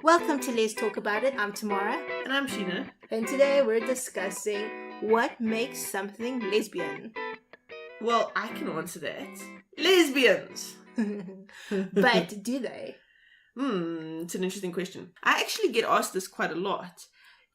Welcome to Let's Talk About It. I'm Tamara. And I'm Sheena. And today we're discussing what makes something lesbian. Well, I can answer that. Lesbians! But do they? It's an interesting question. I actually get asked this quite a lot.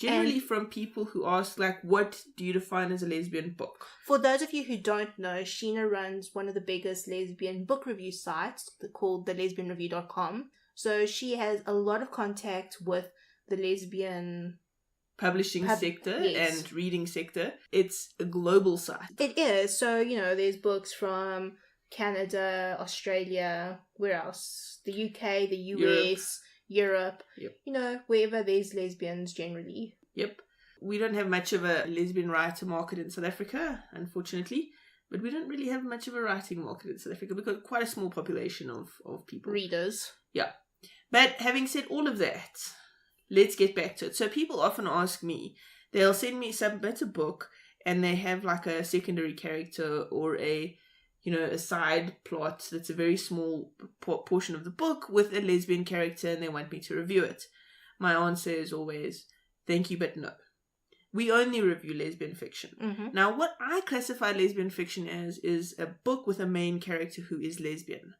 Generally from people who ask, what do you define as a lesbian book? For those of you who don't know, Sheena runs one of the biggest lesbian book review sites called lesbianreview.com. So she has a lot of contact with the lesbian publishing sector and reading sector. It's a global site. It is. So, there's books from Canada, Australia, where else? The UK, the US, Europe. Yep. Wherever there's lesbians generally. Yep. We don't have much of a lesbian writer market in South Africa, unfortunately. But we don't really have much of a writing market in South Africa. We've got quite a small population of people. Readers. Yeah. But having said all of that, let's get back to it. So people often ask me, they'll submit a book and they have a secondary character or a side plot that's a very small portion of the book with a lesbian character and they want me to review it. My answer is always, thank you, but no. We only review lesbian fiction. Mm-hmm. Now, what I classify lesbian fiction as is a book with a main character who is lesbian.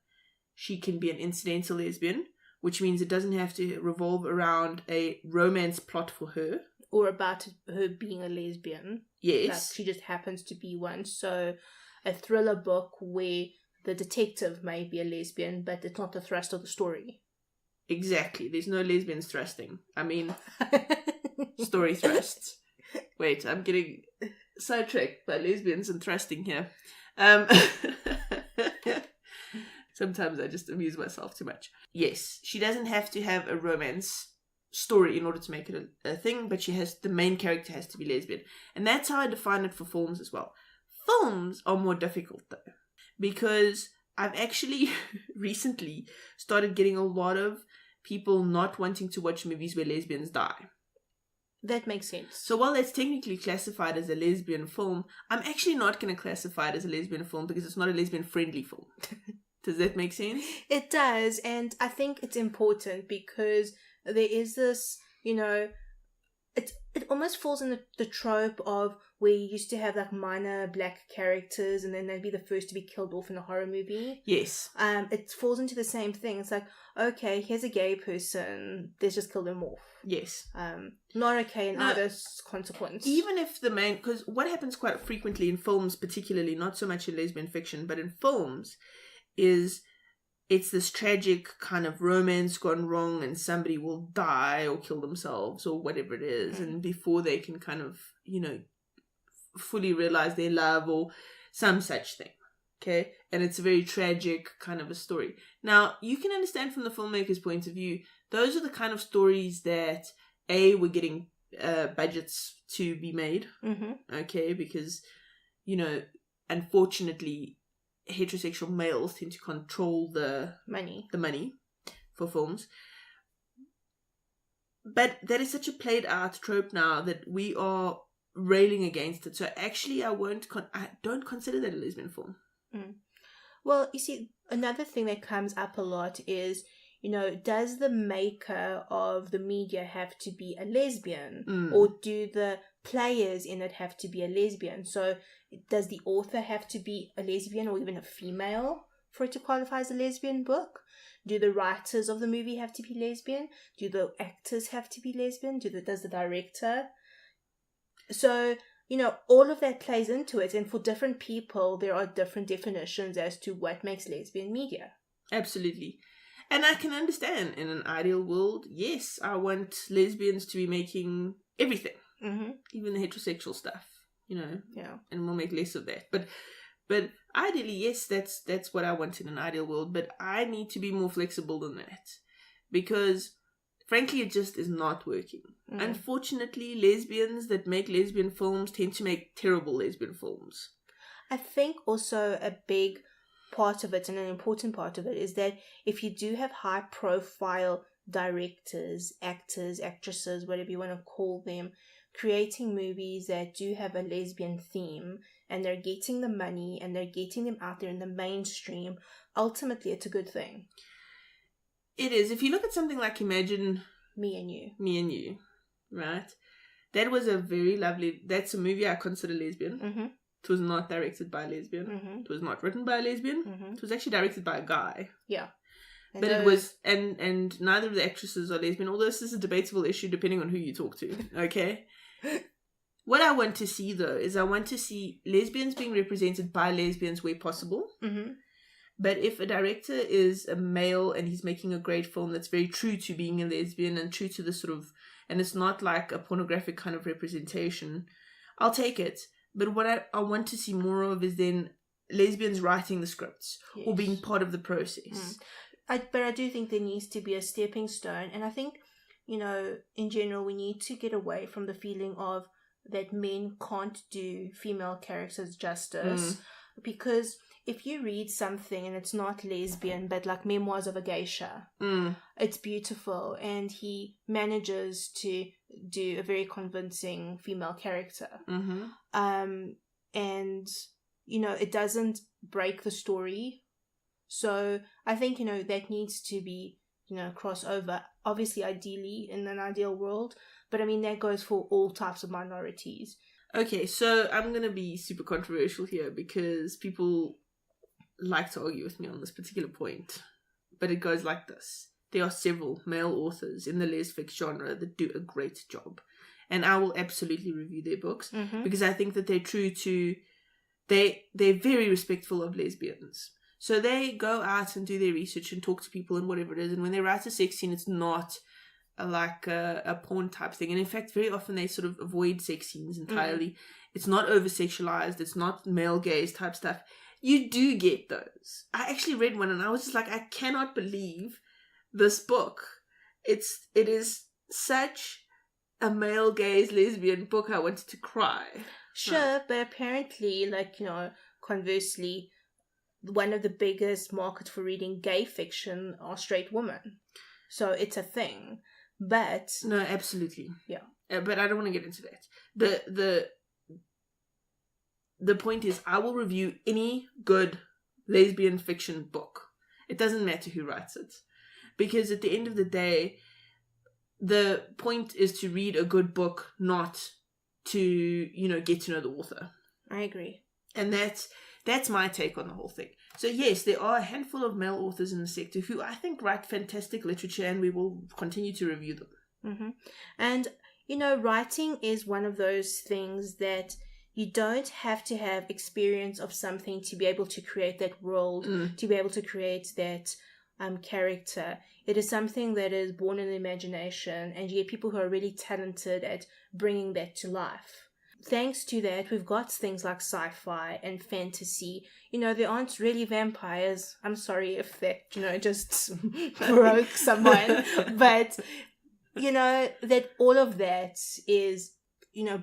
She can be an incidental lesbian, which means it doesn't have to revolve around a romance plot for her. Or about her being a lesbian. Yes. She just happens to be one. So a thriller book where the detective may be a lesbian, but it's not the thrust of the story. Exactly. There's no lesbians thrusting. I mean, story thrusts. Wait, I'm getting sidetracked by lesbians and thrusting here. Sometimes I just amuse myself too much. Yes, she doesn't have to have a romance story in order to make it a thing, but the main character has to be lesbian. And that's how I define it for films as well. Films are more difficult though, because I've actually recently started getting a lot of people not wanting to watch movies where lesbians die. That makes sense. So while it's technically classified as a lesbian film, I'm actually not going to classify it as a lesbian film because it's not a lesbian-friendly film. Does that make sense? It does, and I think it's important because there is this, it almost falls in the trope of where you used to have minor black characters and then they'd be the first to be killed off in a horror movie. Yes. It falls into the same thing. It's okay, here's a gay person, let's just kill them off. Yes. Not okay in either consequence. Even if because what happens quite frequently in films, particularly, not so much in lesbian fiction, but in films, is it's this tragic kind of romance gone wrong and somebody will die or kill themselves or whatever it is. Mm-hmm. And before they can kind of, fully realize their love or some such thing. Okay. And it's a very tragic kind of a story. Now, you can understand from the filmmaker's point of view, those are the kind of stories that we're getting budgets to be made. Mm-hmm. Okay. Because, unfortunately, heterosexual males tend to control the money for films. But that is such a played out trope now that we are railing against it. So actually I don't consider that a lesbian film. Well, you see, another thing that comes up a lot is, does the maker of the media have to be a lesbian? Or do the players in it have to be a lesbian? So does the author have to be a lesbian or even a female for it to qualify as a lesbian book? Do the writers of the movie have to be lesbian? Do the actors have to be lesbian? Does the director? So, all of that plays into it. And for different people, there are different definitions as to what makes lesbian media. Absolutely. And I can understand in an ideal world, yes, I want lesbians to be making everything. Mm-hmm. Even the heterosexual stuff, Yeah. And we'll make less of that. But ideally, yes, that's what I want in an ideal world. But I need to be more flexible than that. Because, frankly, it just is not working. Unfortunately, lesbians that make lesbian films tend to make terrible lesbian films. I think also a big part of it, and an important part of it, is that if you do have high profile directors, actors, actresses, whatever you want to call them, creating movies that do have a lesbian theme and they're getting the money and they're getting them out there in the mainstream, ultimately it's a good thing. It is. If you look at something like Imagine Me and You. Me and You, right? That was a very lovely... That's a movie I consider lesbian. Mm-hmm. It was not directed by a lesbian. Mm-hmm. It was not written by a lesbian. Mm-hmm. It was actually directed by a guy. Yeah. But it was... And neither of the actresses are lesbian, although this is a debatable issue depending on who you talk to, okay? What I want to see, though, is I want to see lesbians being represented by lesbians where possible. Mm-hmm. But if a director is a male and he's making a great film that's very true to being a lesbian and true to the sort of... And it's not like a pornographic kind of representation, I'll take it. But what I want to see more of is then lesbians writing the scripts, yes, or being part of the process. But I do think there needs to be a stepping stone. And I think, in general, we need to get away from the feeling of that men can't do female characters justice. Because if you read something and it's not lesbian, but like Memoirs of a Geisha, it's beautiful. And he manages to do a very convincing female character. Mm-hmm. And, it doesn't break the story. So I think, that needs to be, crossover. Obviously, ideally, in an ideal world. But I mean, that goes for all types of minorities. Okay, so I'm going to be super controversial here because people like to argue with me on this particular point. But it goes like this. There are several male authors in the lesfic genre that do a great job. And I will absolutely review their books because I think that they're true to... They're very respectful of lesbians. So they go out and do their research and talk to people and whatever it is. And when they write a sex scene, it's not like a porn type thing. And in fact, very often they sort of avoid sex scenes entirely. It's not over-sexualized. It's not male gaze type stuff. You do get those. I actually read one and I was just like, I cannot believe this book. It is such a male gaze lesbian book. I wanted to cry. Sure, but apparently, conversely, one of the biggest markets for reading gay fiction are straight women. So it's a thing. But... No, absolutely. Yeah. But I don't want to get into that. The point is, I will review any good lesbian fiction book. It doesn't matter who writes it. Because at the end of the day, the point is to read a good book, not to, get to know the author. I agree. And that's my take on the whole thing. So yes, there are a handful of male authors in the sector who I think write fantastic literature, and we will continue to review them. Mm-hmm. And, writing is one of those things that you don't have to have experience of something to be able to create that world, to be able to create that character. It is something that is born in the imagination, and you get people who are really talented at bringing that to life. Thanks to that, we've got things like sci-fi and fantasy. There aren't really vampires. I'm sorry if that, just broke someone. But, that all of that is,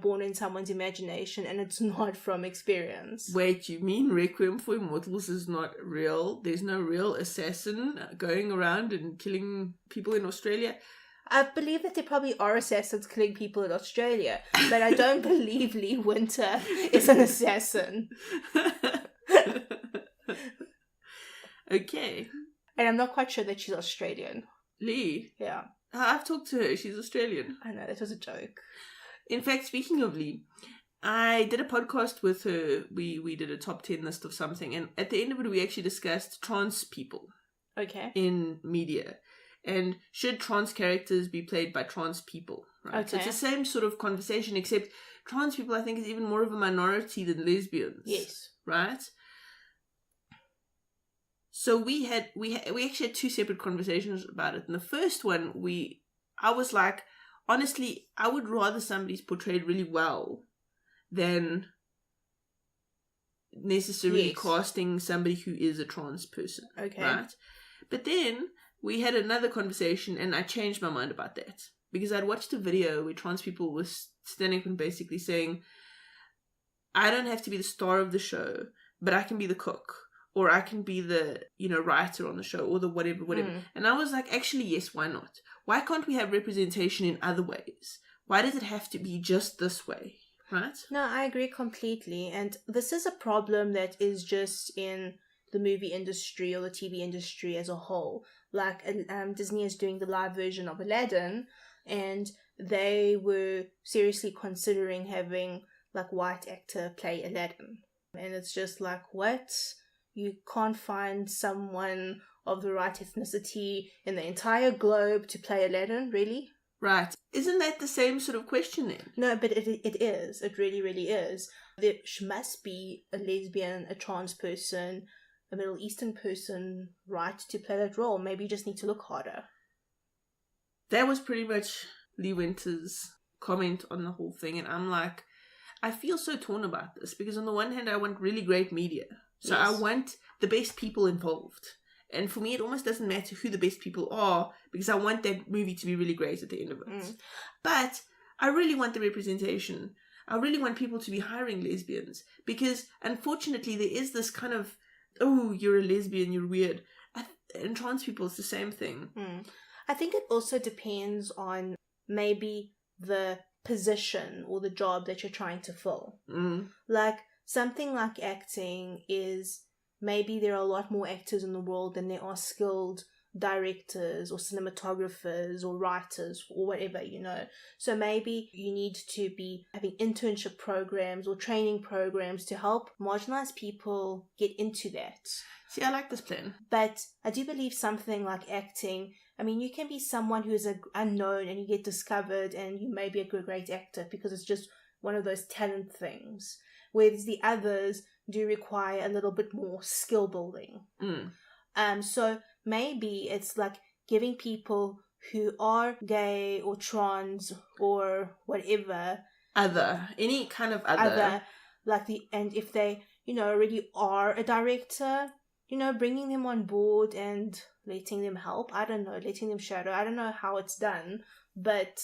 born in someone's imagination, and it's not from experience. Wait, you mean Requiem for Immortals is not real? There's no real assassin going around and killing people in Australia? I believe that there probably are assassins killing people in Australia, but I don't believe Lee Winter is an assassin. Okay. And I'm not quite sure that she's Australian. Lee? Yeah. I've talked to her. She's Australian. I know, that was a joke. In fact, speaking of Lee, I did a podcast with her. We did a top 10 list of something, and at the end of it, we actually discussed trans people. Okay. In media. And should trans characters be played by trans people? Right? Okay. So it's the same sort of conversation, except trans people, I think, is even more of a minority than lesbians. Yes. Right? So we actually had two separate conversations about it. And the first one, I was like, honestly, I would rather somebody's portrayed really well than necessarily casting somebody who is a trans person. Okay. Right? But then we had another conversation and I changed my mind about that. Because I'd watched a video where trans people were standing up and basically saying, I don't have to be the star of the show, but I can be the cook. Or I can be the, writer on the show, or the whatever. And I was like, actually, yes, why not? Why can't we have representation in other ways? Why does it have to be just this way? Right? No, I agree completely. And this is a problem that is just in the movie industry or the TV industry as a whole. like Disney is doing the live version of Aladdin, and they were seriously considering having like white actor play Aladdin. And it's just like, what? You can't find someone of the right ethnicity in the entire globe to play Aladdin, really? Right. Isn't that the same sort of question then? No, but it is. It really, really is. There must be a lesbian, a trans person, a Middle Eastern person right to play that role. Maybe you just need to look harder. That was pretty much Lee Winter's comment on the whole thing. And I'm like, I feel so torn about this because on the one hand, I want really great media. So yes. I want the best people involved. And for me, it almost doesn't matter who the best people are because I want that movie to be really great at the end of it. But I really want the representation. I really want people to be hiring lesbians because unfortunately there is this kind of, oh, you're a lesbian, you're weird. And trans people, it's the same thing. I think it also depends on maybe the position or the job that you're trying to fill. Like something like acting is, maybe there are a lot more actors in the world than there are skilled directors or cinematographers or writers or whatever, you know. So maybe you need to be having internship programs or training programs to help marginalized people get into that. See, I like this plan. But I do believe something like acting, I mean, you can be someone who is unknown and you get discovered and you may be a great actor because it's just one of those talent things. Whereas the others do require a little bit more skill building. So maybe it's like giving people who are gay or trans or whatever, any kind of other, and if they, you know, already are a director, you know, bringing them on board and letting them help. I don't know, letting them shadow. I don't know how it's done, but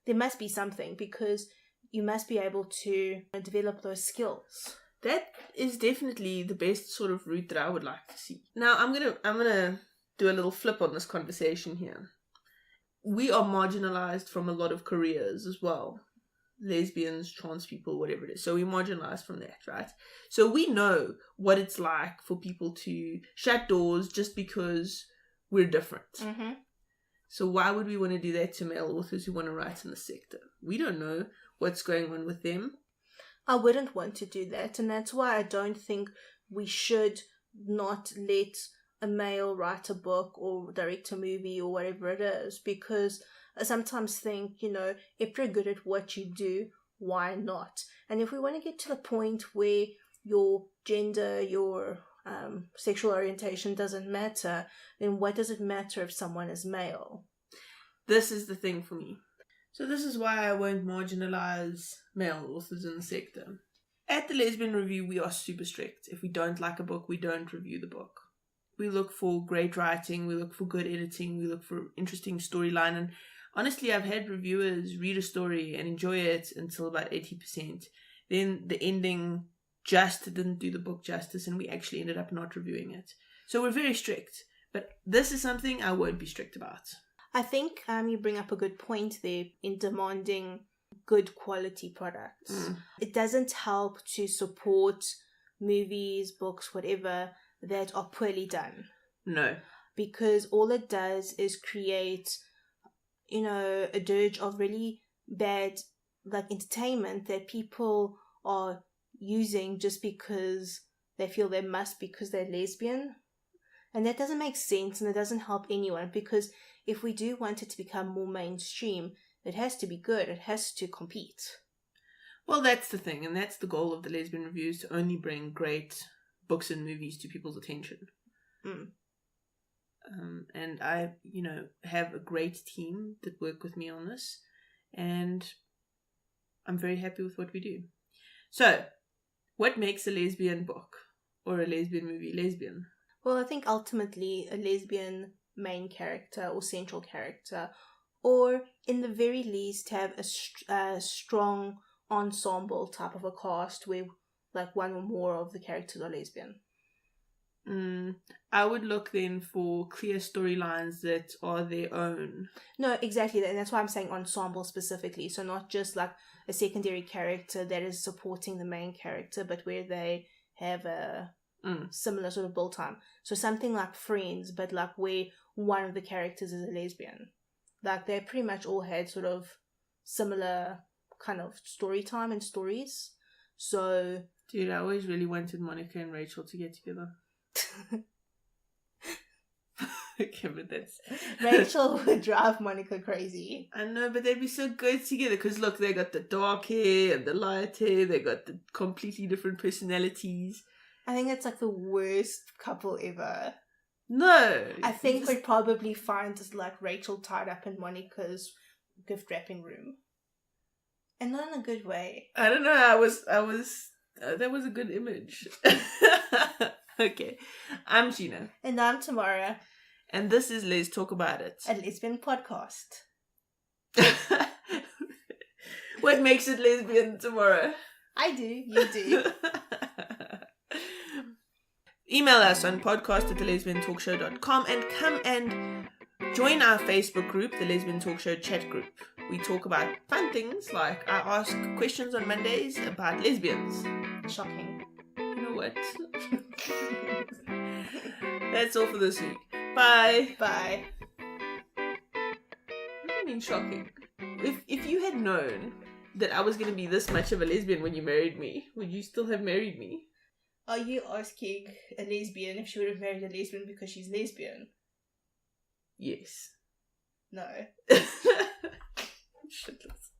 there must be something because you must be able to develop those skills. That is definitely the best sort of route that I would like to see. Now, I'm gonna do a little flip on this conversation here. We are marginalized from a lot of careers as well. Lesbians, trans people, whatever it is. So we're marginalized from that, right? So we know what it's like for people to shut doors just because we're different. So why would we want to do that to male authors who want to write in the sector? We don't know what's going on with them. I wouldn't want to do that, and that's why I don't think we should not let a male write a book or direct a movie or whatever it is, because I sometimes think, you know, if you're good at what you do, why not? And if we want to get to the point where your gender, your sexual orientation doesn't matter, then what does it matter if someone is male? This is the thing for me. So this is why I won't marginalize male authors in the sector. At the Lesbian Review, we are super strict. If we don't like a book, we don't review the book. We look for great writing, we look for good editing, we look for interesting storyline. And honestly, I've had reviewers read a story and enjoy it until about 80%. Then the ending just didn't do the book justice and we actually ended up not reviewing it. So we're very strict. But this is something I won't be strict about. I think you bring up a good point there in demanding good quality products. It doesn't help to support movies, books, whatever, that are poorly done. No. Because all it does is create, you know, a dirge of really bad, like, entertainment that people are using just because they feel they must because they're lesbian. And that doesn't make sense and it doesn't help anyone, because if we do want it to become more mainstream, it has to be good. It has to compete. Well, that's the thing, and that's the goal of the Lesbian Reviews, to only bring great books and movies to people's attention. And I, you know, have a great team that work with me on this, and I'm very happy with what we do. So, what makes a lesbian book or a lesbian movie lesbian? Well, I think ultimately a lesbian main character or central character, or in the very least have a strong ensemble type of a cast where like one or more of the characters are lesbian. I would look then for clear storylines that are their own. No, exactly, and that's why I'm saying ensemble specifically. So not just like a secondary character that is supporting the main character, but where they have a similar sort of build time. So something like Friends, but like where one of the characters is a lesbian. Like they pretty much all had sort of similar kind of story time and stories. So, dude, I always really wanted Monica and Rachel to get together. Okay, but that's... Rachel would drive Monica crazy. I know, but they'd be so good together because look, they got the dark hair and the light hair. They got the completely different personalities. I think it's like the worst couple ever. No, I think we'd probably find just like Rachel tied up in Monica's gift wrapping room, and not in a good way. I don't know. I was. That was a good image. Okay, I'm Sheena, and I'm Tamara. And this is Let's Talk About It, a lesbian podcast. What makes it lesbian, Tamara? I do, you do. Email us on podcast@thelesbiantalkshow.com and come and join our Facebook group, the Lesbian Talk Show chat group. We talk about fun things like I ask questions on Mondays about lesbians. Shocking. You know what? That's all for this week. Bye. Bye. What do you mean shocking? If you had known that I was going to be this much of a lesbian when you married me, would you still have married me? Are you asking a lesbian if she would have married a lesbian because she's lesbian? Yes. No. Shitless.